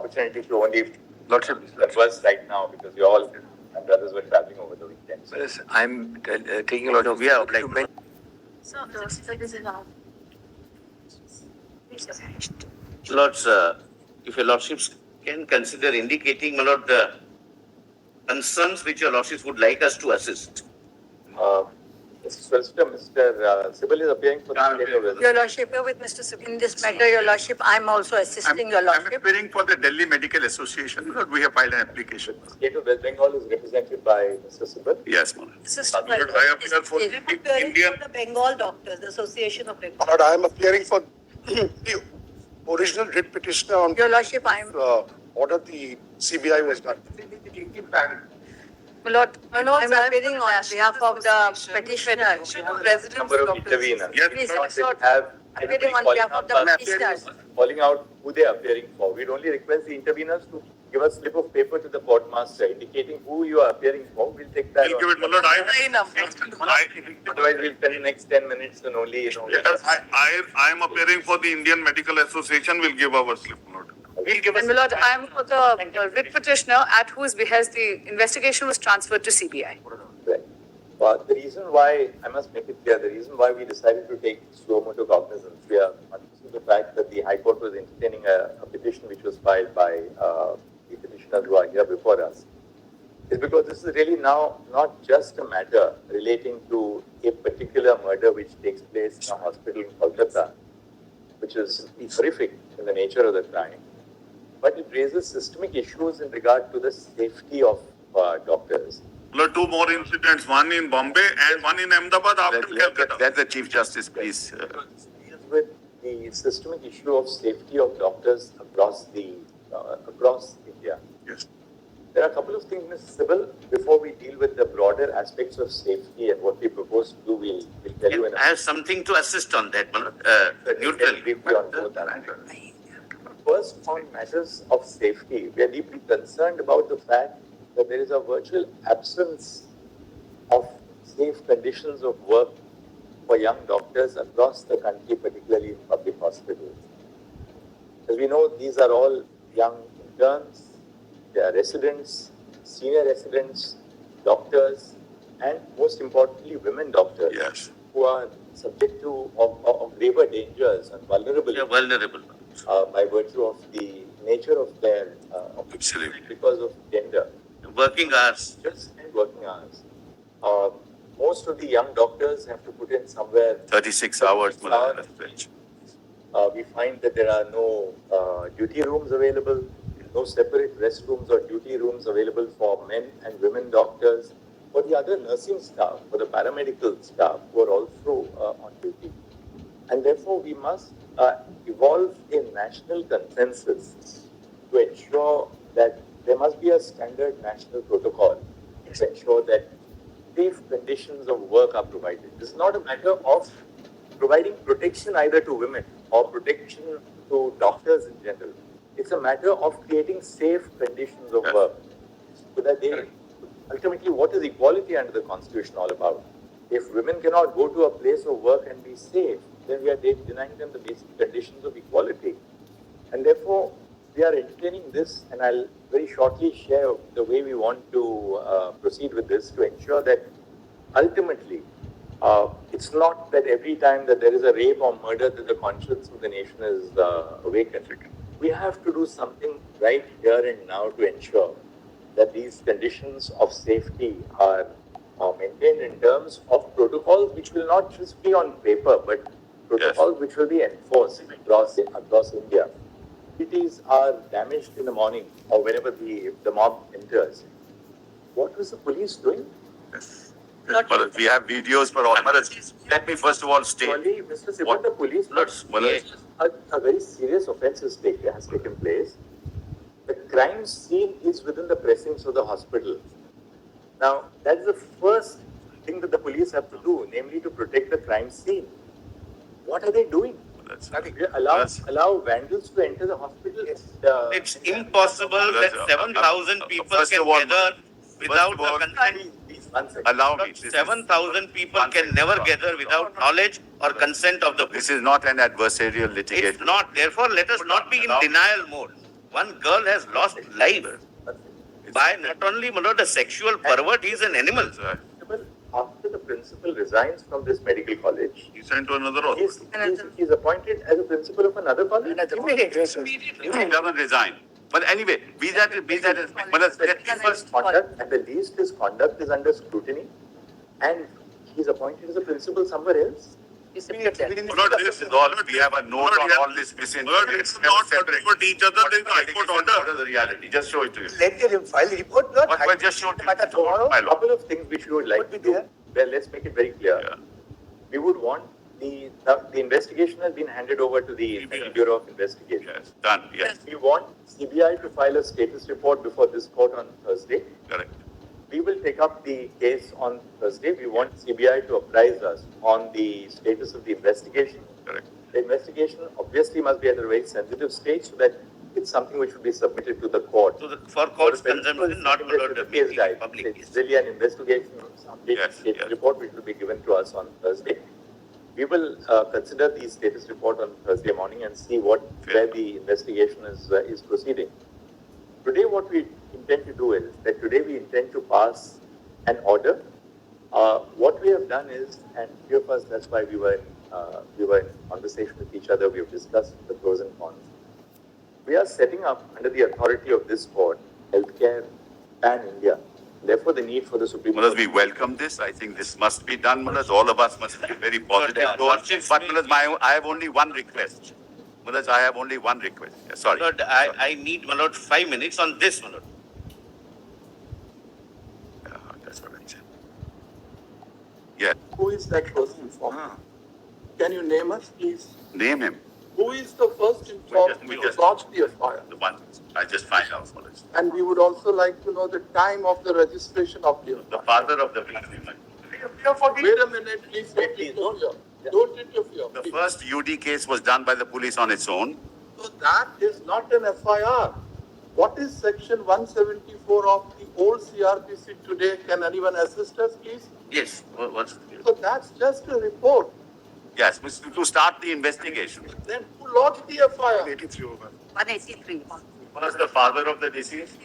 opportunity to only converse right now because you all, my brothers were traveling over the weekend. So. Yes, I'm taking a lot of. We are like. Lords, if your lordships can consider indicating, my lord, the concerns which your lordships would like us to assist. Mr. Sybil is appearing for the state of Your Lordship, with Mr. Sybil in this matter, Your Lordship, I'm also assisting Your Lordship. I'm appearing for the Delhi Medical Association because we have filed an application. The state of West Bengal is represented by Mr. Sybil. Yes, Madam. I appear for the Bengal Doctors, the Association of Bengal. But I am appearing for the original writ petitioner on Your Lordship, I'm. order the CBI was done. My Lord, I'm appearing on behalf of the petitioner, Number of interveners. Please, They have appearing on behalf of the petitioners. calling out who they are appearing for. We'd only request the interveners to give a slip of paper to the court master indicating who you are appearing for. We'll take that. We'll give it, my lord. Otherwise, we'll spend the next 10 minutes and only, Yes, I am appearing for the Indian Medical Association. We'll give our slip, my lord. We'll give And my lord, I am for the writ petitioner at whose behest the investigation was transferred to CBI. Right. But the reason why, I must make it clear, the reason why we decided to take suo motu cognizance, we are conscious of the fact that the High Court was entertaining a petition which was filed by the petitioners who are here before us, is because this is really now not just a matter relating to a particular murder which takes place in a hospital in Kolkata, which is horrific in the nature of the crime, but it raises systemic issues in regard to the safety of doctors. Lord, two more incidents, one in Bombay and one in Ahmedabad after Calcutta. Let the Chief Justice, please. This deals with the systemic issue of safety of doctors across India. Yes. There are a couple of things, Ms. Sybil, before we deal with the broader aspects of safety and what we propose to do, we'll tell you in a I have something to assist on that, my lord. Neutrally. briefly on both aspects. First, on matters of safety, we are deeply concerned about the fact that there is a virtual absence of safe conditions of work for young doctors across the country, particularly in public hospitals. As we know, these are all young interns, they are residents, senior residents, doctors, and most importantly, women doctors. Yes. Who are subject to of graver dangers and vulnerable. They are vulnerable. By virtue of the nature of their Absolutely. because of gender. Working hours. Just and working hours. Most of the young doctors have to put in somewhere 36 hours. We find that there are no duty rooms available, no separate restrooms or duty rooms available for men and women doctors, for the other nursing staff, for the paramedical staff who are also on duty. And therefore, we must evolve a national consensus to ensure that there must be a standard national protocol to ensure that safe conditions of work are provided. This is not a matter of providing protection either to women or protection to doctors in general. It's a matter of creating safe conditions of work. So that they, ultimately, what is equality under the Constitution all about? If women cannot go to a place of work and be safe, then we are denying them the basic conditions of equality. And therefore, we are entertaining this, and I'll very shortly share the way we want to proceed with this to ensure that ultimately, it's not that every time that there is a rape or murder that the conscience of the nation is awakened. We have to do something right here and now to ensure that these conditions of safety are maintained in terms of protocols which will not just be on paper, but protocols which will be enforced across India. Cities are damaged in the morning or whenever the mob enters. What was the police doing? Yes. But we have videos for all. Let me first of all state. Surely, Mr. Sivan, the police, a very serious offence has taken place. The crime scene is within the precincts of the hospital. Now, that's the first thing that the police have to do, namely to protect the crime scene. What are they doing? Allow vandals to enter the hospital. It's impossible that 7,000 people can gather without the consent. Allow me. 7,000 people can never gather without knowledge or consent of the police. This is not an adversarial litigation. It's not. Therefore, let us not be in denial mode. One girl has lost life by not only a sexual pervert, he is an animal. After the principal resigns from this medical college, He sent to another hospital. he's appointed as a principal of another college. He doesn't resign. But anyway, be that but let me first Conduct, at the least, his conduct is under scrutiny, and he's appointed as a principal somewhere else. This is all, we have a note on all this missing. It's not but each other. There is a high court order. What is the reality? Just show it to you. Let him file a report, not But just show it to you. tomorrow. My A lord. couple of things which we would like to do. Well, let's make it very clear. Yeah. We would want the investigation has been handed over to the CBI. Bureau of Investigation. Yes, done, yes, We want CBI to file a status report before this court on Thursday. correct. We will take up the case on Thursday. We want CBI to apprise us on the status of the investigation. Correct. The investigation obviously must be at a very sensitive stage so that it's something which should be submitted to the court. So for court's consumption, not the case died. public. It's really an investigation, Yes, status yes. report which will be given to us on Thursday. We will consider the status report on Thursday morning and see where the investigation is proceeding. Today, what we intend to do is that today we intend to pass an order. What we have done is, and few of us, that's why we were in conversation with each other. We have discussed the pros and cons. We are setting up under the authority of this court, healthcare pan India. Therefore, the need for the Supreme Mullahs, Court. we welcome this. I think this must be done, Mullahs. All of us must be very positive. But Mullahs, I have only one request. Mullahs, I have only one request. Yeah, sorry. Lord, I need 5 minutes on this, my lord. Yeah, that's what I said. Yeah, Who is that person from? Can you name us, please? name him. Who is the first informed We to just- launch the FIR? The one. I just find out, Mullahs. And we would also like to know the time of the registration of the The FIR. father of the victim. Wait a minute, please, don't interfere. Don't interfere. The please. first UD case was done by the police on its own. So that is not an FIR. What is section 174 of the old CRPC today? Can anyone assist us, please? Yes, what's So that's just a report. Yes, to start the investigation. Then who lodged the FIR? 183. Was the father of the deceased?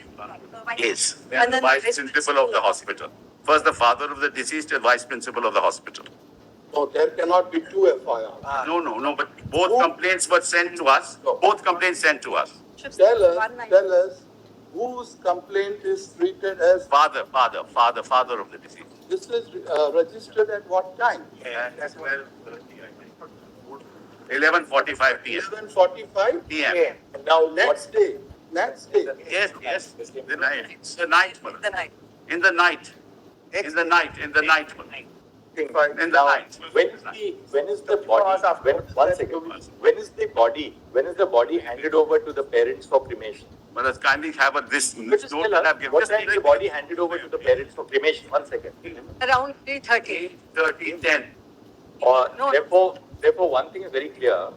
Yes. And the vice principal of the hospital. First, the father of the deceased and vice principal of the hospital. No, there cannot be two FIR. No, but both complaints were sent to us. Both complaints sent to us. Tell us whose complaint is treated as, Father of the deceased. this is registered at what time? As well. 11:45 p.m. 11:45? PM. Now, next day. Yes. The night. The night. Mullah. The night. In the night. In the night. In the night. In the Now, night. when is the body handed over to the parents for cremation? But let's kindly have this Just note tell that us, I've given. what time is the body handed over to the parents for cremation? 1 second. Around 3:30. 13:10. No. Therefore, one thing is very clear.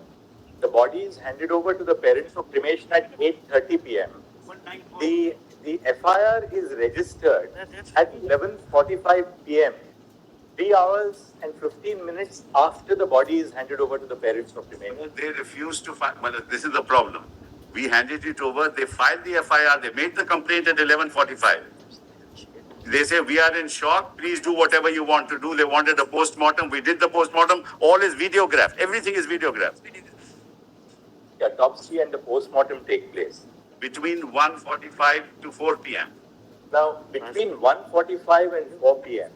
The body is handed over to the parents for cremation at 8:30 p.m. The FIR is registered at 11:45 p.m. 3 hours and 15 minutes after the body is handed over to the parents for cremation. They refused to file. Well, this is the problem. We handed it over. They filed the FIR. They made the complaint at 11:45. They say, we are in shock. Please do whatever you want to do. They wanted a postmortem. We did the postmortem. All is videographed. Everything is videographed. The autopsy and the postmortem take place. Between 1:45 to 4 p.m. Now, between 1:45 and 4 p.m.,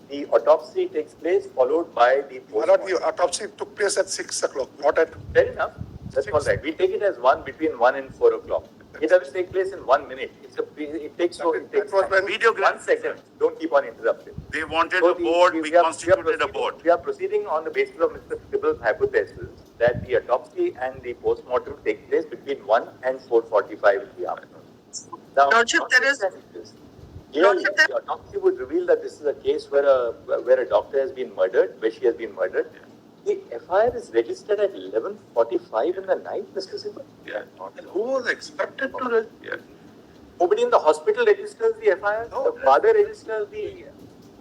the autopsy takes place, followed by the My lord, postmortem. the autopsy took place at 6 o'clock, not at. Fair enough. That's all right. We take it as between 1 and 4 o'clock. It doesn't take place in 1 minute. It takes That was time. when- Videograph. 1 second. Don't keep on interrupting. They wanted So a board. We are constituted a proceeding- board. We are proceeding on the basis of Mr. Sibal's hypothesis that the autopsy and the postmortem take place between 1 and 4:45 in the afternoon. Now, Lordship, there is- clearly, the autopsy would reveal that this is a case where a doctor has been murdered, where she has been murdered. The FIR is registered at 11:45 in the night, Mr. Sibal. Yeah. And who was expected to register? Yeah. Nobody in the hospital registers the FIR. The father registers the.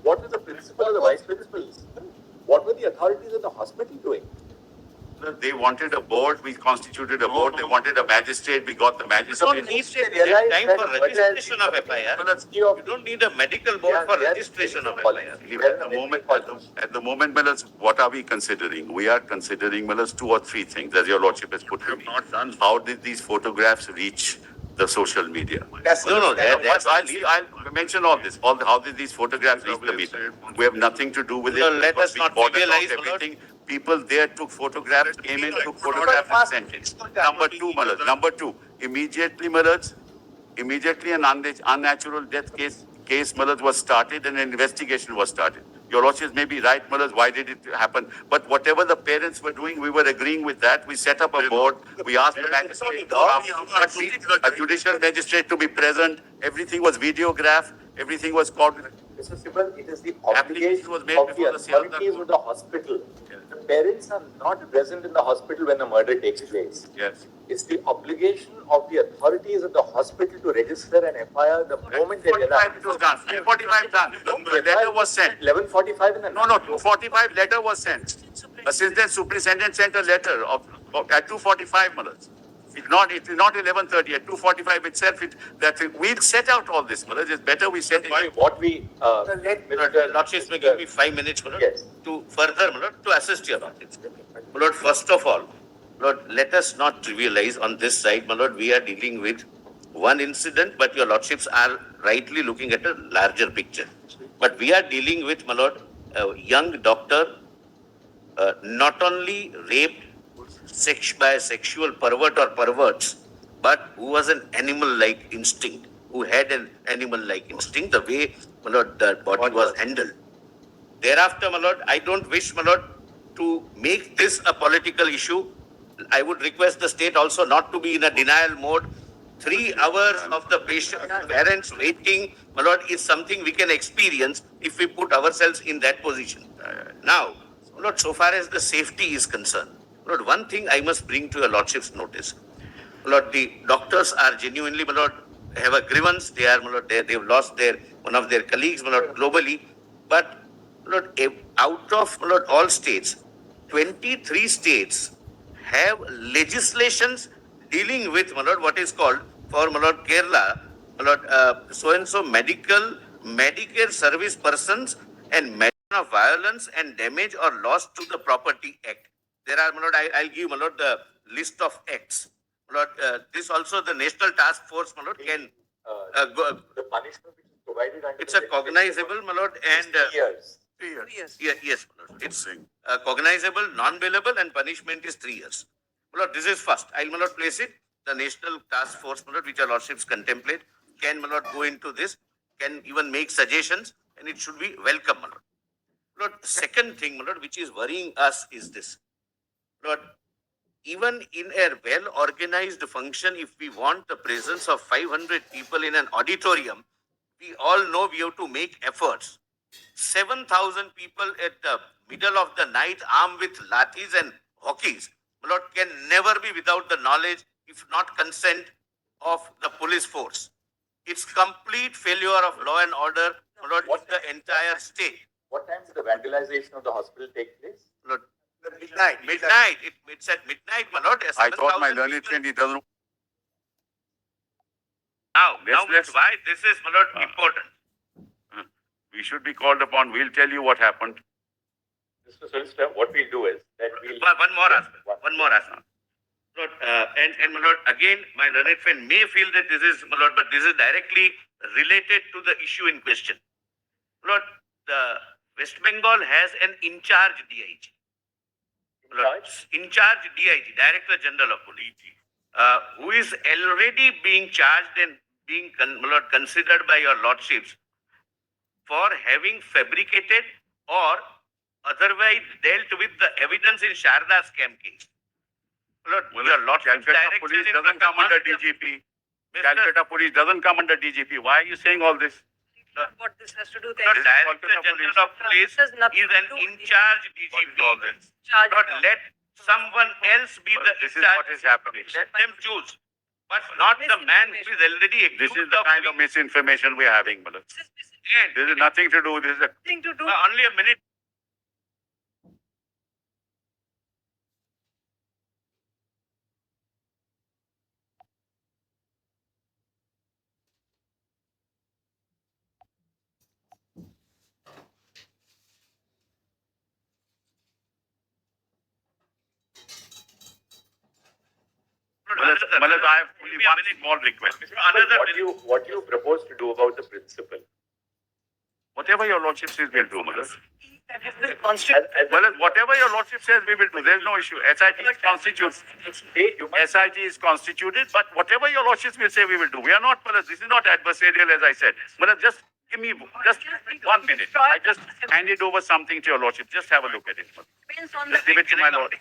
What was the principal or the vice principal? What were the authorities of the hospital doing? They wanted a board, we constituted a board. They wanted a magistrate, we got the You magistrate. don't need realize time that for what has registration of been FIR. the You don't need a medical board for registration of FIR. At the moment, Millers, what are we considering? We are considering, Millers, 2 or 3 things, as your lordship has put to me. Not done. How did these photographs reach the social media? I'll mention all this. How did these photographs reach the media? We have nothing to do with it. No, let us not trivialize, everything. People there took photographs, came in, took photographs and sent it. Number 2, Millers. Number 2, immediately, Millers, immediately an unnatural death case, Millers, was started and an investigation was started. Your lordship may be right, Millers, why did it happen? But whatever the parents were doing, we were agreeing with that. We set up a board. We asked the magistrate to come, a judicial magistrate to be present. Everything was videographed. Everything was coordinated. Mr. Sibal, it is the Application obligation was of made the before the authorities of the hospital. The parents are not present in the hospital when the murder takes place. Yes. It's the obligation of the authorities of the hospital to register an FIR the moment they realize. 2:45 it was done. 2:45 done. The letter was sent. 11:45 in the night. No, 2:45 letter was sent. Since then, superintendent sent a letter at 2:45 minutes. It's not 11:30. At 2:45 itself, we'll set out all this, Millers. It's better we set it. What we, Lordships may give me 5 minutes, my lord, Yes. to further, my lord, to assist your lordships. My lord, first of all, Lord, let us not trivialize on this side, my lord. We are dealing with one incident, but your lordships are rightly looking at a larger picture. But we are dealing with, my lord, a young doctor, not only raped by a sexual pervert or perverts, but who was an animal-like instinct, who had an animal-like instinct, the way, my lord, the body was handled. Thereafter, my lord, I don't wish, my lord, to make this a political issue. I would request the state also not to be in a denial mode. 3 hours of the patient parents waiting, my lord, is something we can experience if we put ourselves in that position. Now, my lord, so far as the safety is concerned, my lord, one thing I must bring to your lordship's notice. My lord, the doctors are genuinely, my lord, have a grievance. They are, my lord, they've lost one of their colleagues, my lord, globally. But, my lord, out of, my lord, all states, 23 states have legislations dealing with, my lord, what is called for, my lord, Kerala, my lord, so-and-so Medicare service persons and mention of violence and damage or loss to the property act. There are, my lord, I'll give, my lord, the list of acts. My lord, this also the National Task Force, my lord, can go. the punishment which is provided under It's a cognizable, my lord, and 3 years. 3 years. yes, my lord. It's cognizable, non-bailable, and punishment is 3 years. My lord, this is first. I'll, my lord, place it. The National Task Force, my lord, which our lordships contemplate, can, my lord, go into this, can even make suggestions, and it should be welcome, my lord. My lord, second thing, my lord, which is worrying us is this. My lord, even in a well-organized function, if we want the presence of 500 people in an auditorium, we all know we have to make efforts. 7,000 people at the middle of the night armed with lathis and hockeys, my lord, can never be without the knowledge, if not consent, of the police force. It's complete failure of law and order, my lord, in the entire state. What time did the vandalization of the hospital take place? Lord, midnight. It's at midnight, my lord. I thought my 7,000 learned people. friend, he doesn't. Now, Let's- why this is, my lord, important. We should be called upon. We'll tell you what happened. Mr. Solicitor, what we'll do is that we'll... One more aspect. One more aspect. Lord, and my lord, again, my learned friend may feel that this is, my lord, but this is directly related to the issue in question. Lord, the West Bengal has an in-charge DIG. In-charge DIG, Director General of Police, who is already being charged and being considered by your lordships for having fabricated or otherwise dealt with the evidence in Sharda scam case. Lord, your lordship's Calcutta direction Police in doesn't come under DGP. Calcutta Police doesn't come under DGP. Why are you saying all this? What this has to do with The Director Kolkata General Police. of Police This has nothing is to an do with in-charge DGP. Not let someone else be the This is in-charge. what is happening. Let them choose. But not the man who is already accused This is the kind of misinformation we are having, Malak. This is nothing to do. This is nothing to do. only a minute. Malad, I have only one small request. What you propose to do about the principal? Whatever your lordship says, we'll do, Malad. Malad, whatever your lordship says, we will do. There's no issue. SIT is constituted. SIT is constituted, but whatever your lordship will say, we will do. We are not, Malad, this is not adversarial, as I said. Malad, just give me just 1 minute. I just handed over something to your lordship. Just have a look at it. Just give it to my lord.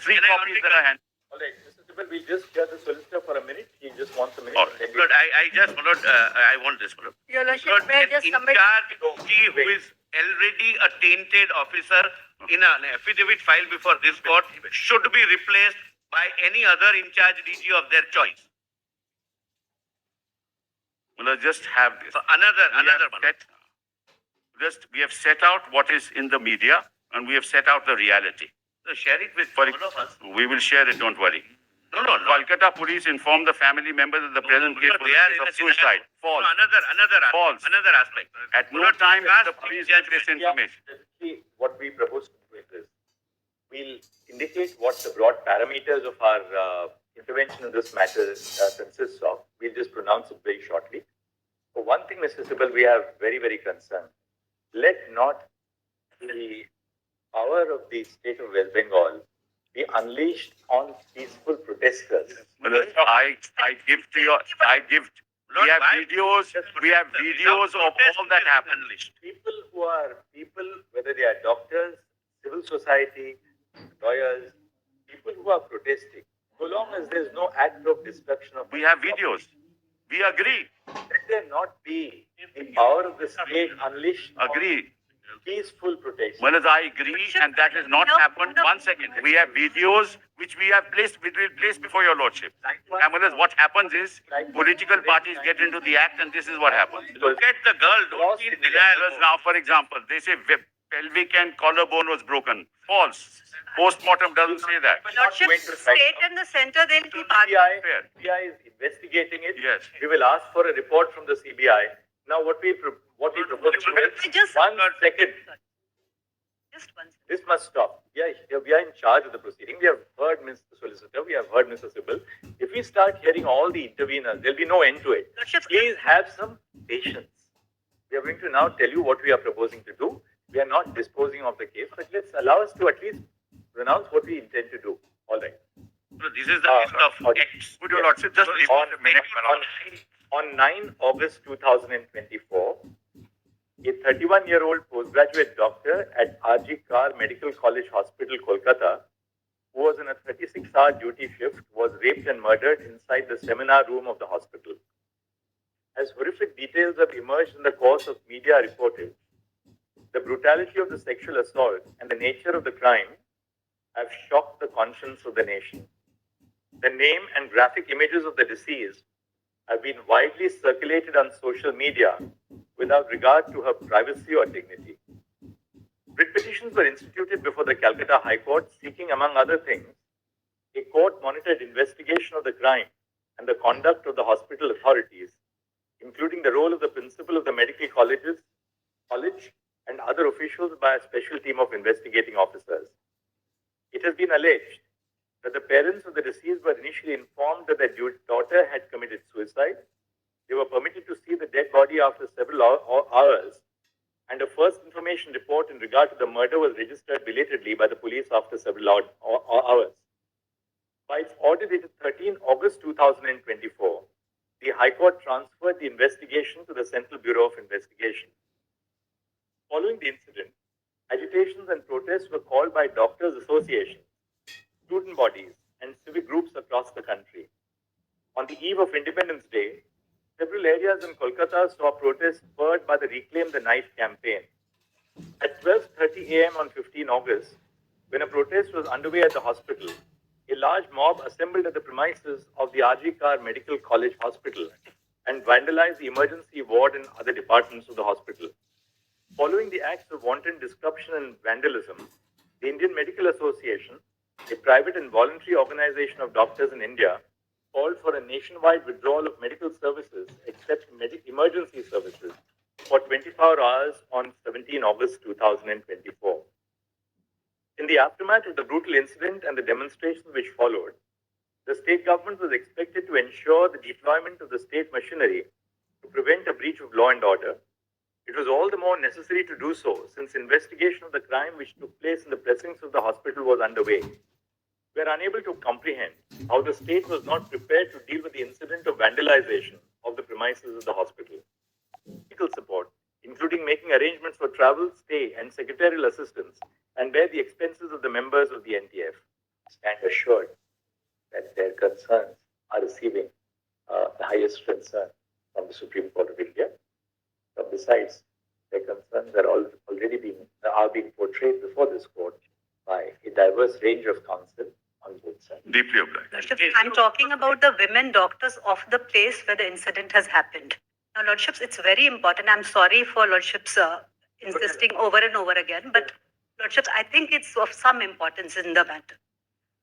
3 copies that I hand. All right, Mr. Sibal, we'll just hear the solicitor for a minute. He just wants a minute. All right. Lord, I want this, Lord. Your Lordship, Lord, may I an just submit? in-charge DG who is already a tainted officer in an affidavit filed before this court should be replaced by any other in-charge DG of their choice. Malad, just have this. So another one. We have set out what is in the media and we have set out the reality. So share it with For all of us. We will share it, don't worry. No. Kolkata Police informed the family members that the present case was They are a in case of a scenario. suicide. False. False. False. Another aspect. At no Lord, time ask did the police judgment. give this information. See, what we propose to do is, we'll indicate what the broad parameters of our intervention in this matter consists of. We'll just pronounce it very shortly. For one thing, Mr. Sibal, we are very, very concerned. Let not the power of the state of West Bengal be unleashed on peaceful protesters. Malad, I give to your, we have videos of all that happened. People, whether they are doctors, civil society, lawyers, people who are protesting, so long as there is no act of destruction of. We have videos. We agree. Let there not be the power of the state unleashed. Agree. Peaceful protest. Malad, I agree, and that has not happened. 1 second. We have videos which we will place before your lordship. And Malad, what happens is political parties get into the act, and this is what happens. Look at the girl. Don't be in denial. Now, for example, they say pelvic and collarbone was broken. False. Postmortem doesn't say that. Lordship, state and the center, they'll keep arguing. CBI is investigating it. Yes. We will ask for a report from the CBI. Now, what we propose to do is Just 1 second. Just 1 second. This must stop. We are in charge of the proceeding. We have heard Mr. Solicitor. We have heard Mr. Sibal. If we start hearing all the interveners, there'll be no end to it. Lordship, Please have some patience. We are going to now tell you what we are proposing to do. We are not disposing of the case, but let's allow us to at least pronounce what we intend to do. All right. So this is the list of acts. Would your lordship just leave on, a minute? on 9 August 2024, a 31-year-old postgraduate doctor at RG Kar Medical College Hospital, Kolkata, who was in a 36-hour duty shift, was raped and murdered inside the seminar room of the hospital. As horrific details have emerged in the course of media reportage, the brutality of the sexual assault and the nature of the crime have shocked the conscience of the nation. The name and graphic images of the deceased have been widely circulated on social media without regard to her privacy or dignity. Writ petitions were instituted before the Calcutta High Court seeking, among other things, a court-monitored investigation of the crime and the conduct of the hospital authorities, including the role of the principal of the medical college and other officials by a special team of investigating officers. It has been alleged that the parents of the deceased were initially informed that their daughter had committed suicide. They were permitted to see the dead body after several hours, and a first information report in regard to the murder was registered belatedly by the police after several hours. By its order dated 13 August 2024, the High Court transferred the investigation to the Central Bureau of Investigation. Following the incident, agitations and protests were called by doctors' associations, student bodies, and civic groups across the country. On the eve of Independence Day, several areas in Kolkata saw protests spurred by the Reclaim the Knife campaign. At 12:30 a.m. on 15 August, when a protest was underway at the hospital, a large mob assembled at the premises of the RG Kar Medical College Hospital and vandalized the emergency ward and other departments of the hospital. Following the acts of wanton disruption and vandalism, the Indian Medical Association, a private and voluntary organization of doctors in India, called for a nationwide withdrawal of medical services except emergency services for 24 hours on 17 August 2024. In the aftermath of the brutal incident and the demonstrations which followed, the state government was expected to ensure the deployment of the state machinery to prevent a breach of law and order. It was all the more necessary to do so since investigation of the crime which took place in the precincts of the hospital was underway. We are unable to comprehend how the state was not prepared to deal with the incident of vandalization of the premises of the hospital. Legal support, including making arrangements for travel, stay, and secretarial assistance, and bear the expenses of the members of the NTF, stand assured that their concerns are receiving the highest concern from the Supreme Court of India. Besides, their concerns are being portrayed before this court by a diverse range of counsel on both sides. Deeply obliged. Lordships, I'm talking about the women doctors of the place where the incident has happened. Now, Lordships, it's very important. I'm sorry for Lordships insisting over and over again, but Lordships, I think it's of some importance in the matter.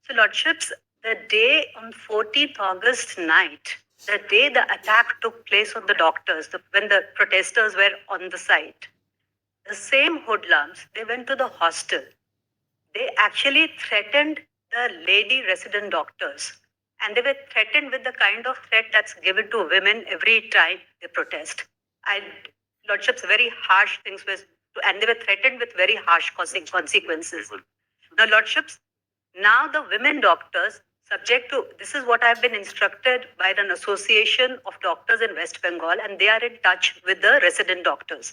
So, Lordships, the day on 14th August night, the day the attack took place on the doctors, when the protesters were on the site, the same hoodlums, they went to the hostel. They actually threatened the lady resident doctors. And they were threatened with the kind of threat that's given to women every time they protest. And Lordships, very harsh things were, and they were threatened with very harsh consequences. Now, Lordships, now the women doctors, subject to, this is what I've been instructed by an association of doctors in West Bengal, and they are in touch with the resident doctors.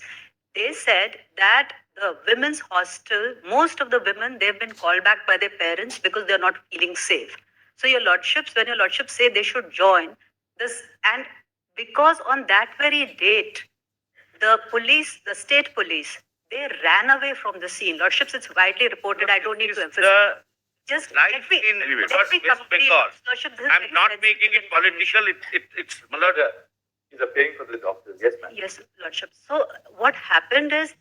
They said that the women's hostel, most of the women, they've been called back by their parents because they're not feeling safe. So your Lordships, when your Lordships say they should join this, and because on that very date, the police, the state police, they ran away from the scene. Lordships, it's widely reported. I don't need to emphasize. Just Life let me in West complete. Bengal. Lordship, this is I'm very not sensitive. making it political. It's my lord. He's appearing for the doctors. Yes, ma'am. Yes, Lordship. So what happened is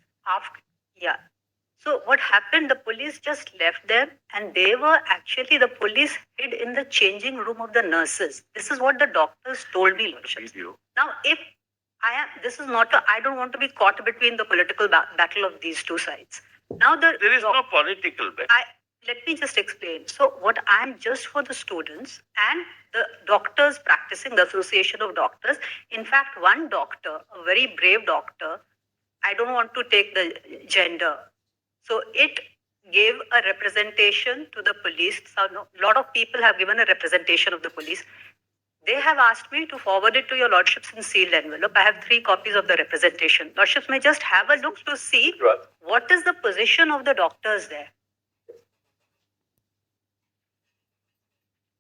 So what happened, the police just left them and the police hid in the changing room of the nurses. This is what the doctors told me, Lordship. Now, if I don't want to be caught between the political battle of these two sides. Now, There is no political battle. Let me just explain. So what I'm just for the students and the doctors practicing, the Association of Doctors. In fact, one doctor, a very brave doctor, I don't want to take the gender. So it gave a representation to the police. So a lot of people have given a representation of the police. They have asked me to forward it to your Lordships in sealed envelope. I have 3 copies of the representation. Lordships may just have a look to see what is the position of the doctors there.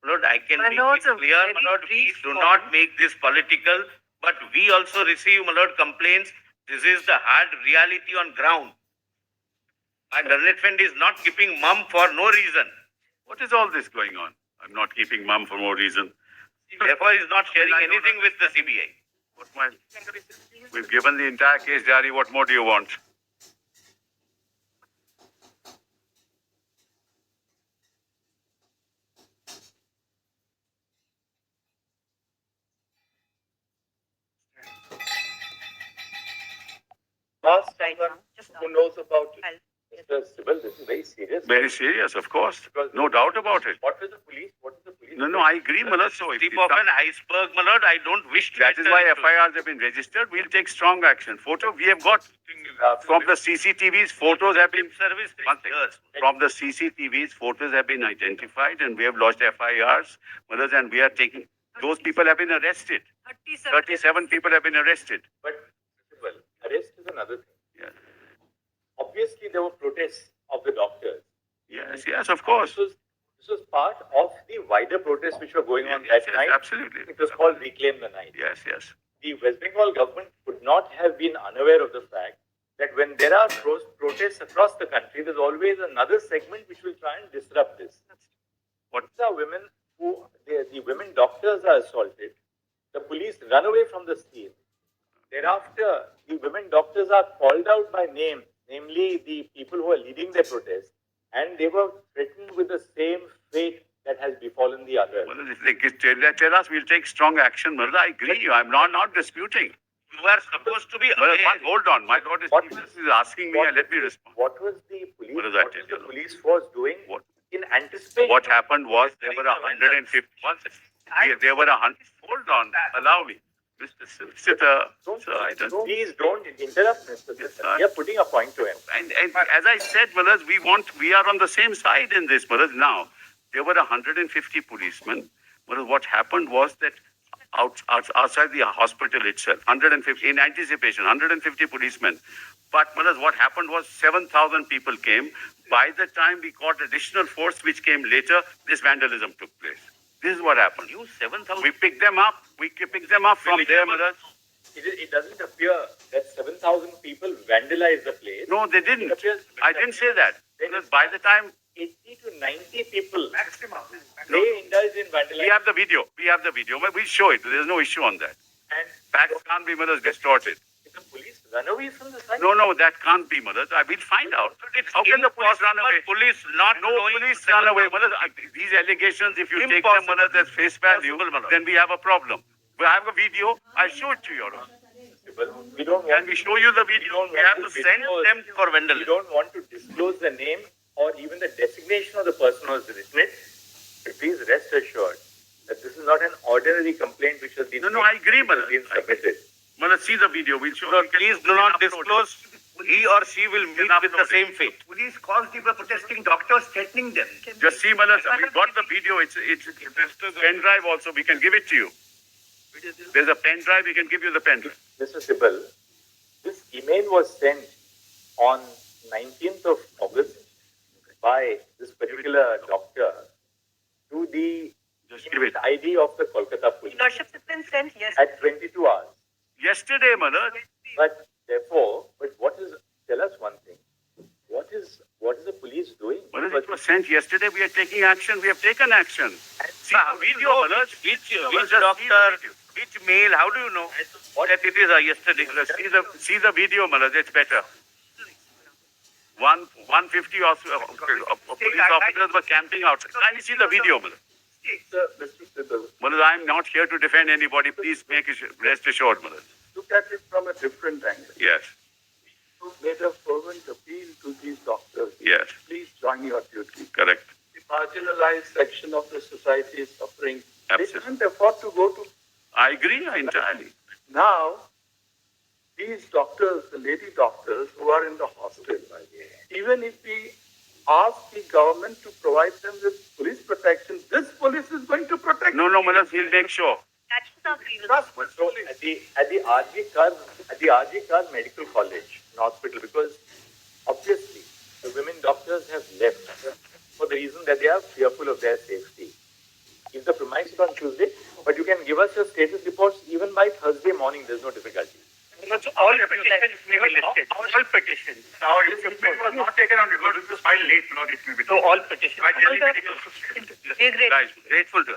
Lord, I can My make lords, it a clear, very my lord, please brief do point. not make this political, but we also receive, my lord, complaints. This is the hard reality on ground. And learned friend is not keeping mum for no reason. What is all this going on? I'm not keeping mum for no reason. Therefore, is not sharing anything with the CBI. We've given the entire case diary. What more do you want? Ask Right someone now, just who knows about it. I'll- Mr. Sibal, this is very serious. Very serious, of course. No doubt about it. What was the police? No, I agree, my lord. So if Tip it of comes- an iceberg, my lord, I don't wish to. that is why FIRs have been registered. We'll take strong action. We have got from the CCTVs, photos have been from the CCTVs, photos have been identified, and we have lodged FIRs. And we are taking. Those people have been arrested. 37 people have been arrested. But well, arrest is another thing. Yeah. Obviously, there were protests of the doctors. Yes, of course. This was part of the wider protests which were going on Yes, that night. absolutely. It was called Reclaim the Night. Yes. The West Bengal government could not have been unaware of the fact that when there are protests across the country, there's always another segment which will try and disrupt this. What are women the women doctors are assaulted, the police run away from the scene. Thereafter, the women doctors are called out by name, namely the people who are leading their protest, and they were threatened with the same fate that has befallen the others. Well, if they tell us, we'll take strong action. Murda, I agree. I'm not disputing. You are supposed to be Well, aware. hold on. My lord is asking me, and let me respond. What was the police? What does that What tell was the you? police force doing What? in anticipation. What happened was there were 150. There were 100. Hold on, allow me, Mr. Solicitor. Sir, I don't. Please don't interrupt, Mr. Sir. We are putting a point to him. And as I said, Maharaj, we are on the same side in this, Maharaj. Now, there were 150 policemen. Maharaj, what happened was that outside the hospital itself, 150, in anticipation, 150 policemen. But Maharaj, what happened was 7,000 people came. By the time we got additional force, which came later, this vandalism took place. This is what happened. You 7,000. We picked them up. We picked them up from there, Maharaj. It doesn't appear that 7,000 people vandalized the place. No, they didn't. I didn't say that. Because by the time 80 to 90 people, Maximum. they indulged in vandalism. we have the video, but we'll show it. There's no issue on that. And Facts can't be, Maharaj, distorted. the police run away from the site. No, that can't be, Maharaj. We'll find out. How can the police run away? Police not No knowing police run away, Maharaj. These allegations, if you take them, Maharaj, as face value, then we have a problem. We have a video. I'll show it to you, Your Honor. We don't Can want we show you the video? We have to send them for we vandalism. don't want to disclose the name or even the designation of the person who has written it. But please rest assured that this is not an ordinary complaint which has been No, I agree, which has Maharaj. been submitted. Maharaj, see the video. We'll show No, you. please do not disclose. He or she will meet with the same fate. Police caused the protesting doctors, threatening them. Just see, Maharaj. We've got the video. It's pen drive also. We can give it to you. There's a pen drive. We can give you the pen drive. Mr. Sibal, this email was sent on 19th of August by this particular doctor to the Just give it. ID of the Kolkata police Lordship, it's been sent yesterday. at 22 hours. Yesterday, Maharaj. But tell us one thing. What is the police doing? Maharaj, it was sent yesterday. We are taking action. We have taken action. See the video, Maharaj. Which doctor, which mail, how do you know that it is yesterday? See the video, Maharaj. It's better. 150 police officers were camping outside. Can you see the video, Maharaj? Mr. Sibal, Maharaj, I'm not here to defend anybody. Please rest assured, Maharaj. look at it from a different angle. Yes, You made a fervent appeal to these doctors. yes, Please join your duty. correct. The marginalized section of the society is suffering. Absolutely. They can't afford to go to. I agree entirely. Now, these doctors, the lady doctors who are in the hospital, even if we ask the government to provide them with police protection, this police is going to protect. No, Maharaj, we'll make sure. That is our grievance. Trust So at the RG Kar Medical College and Hospital, because obviously the women doctors have left for the reason that they are fearful of their safety. If the premise is on Tuesday, but you can give us your status reports even by Thursday morning. There's no difficulty. So all petitions may be listed. All petitions. Now, if complaint was not taken on record, it was filed late, it may be. So all petitions. We're grateful. Grateful to.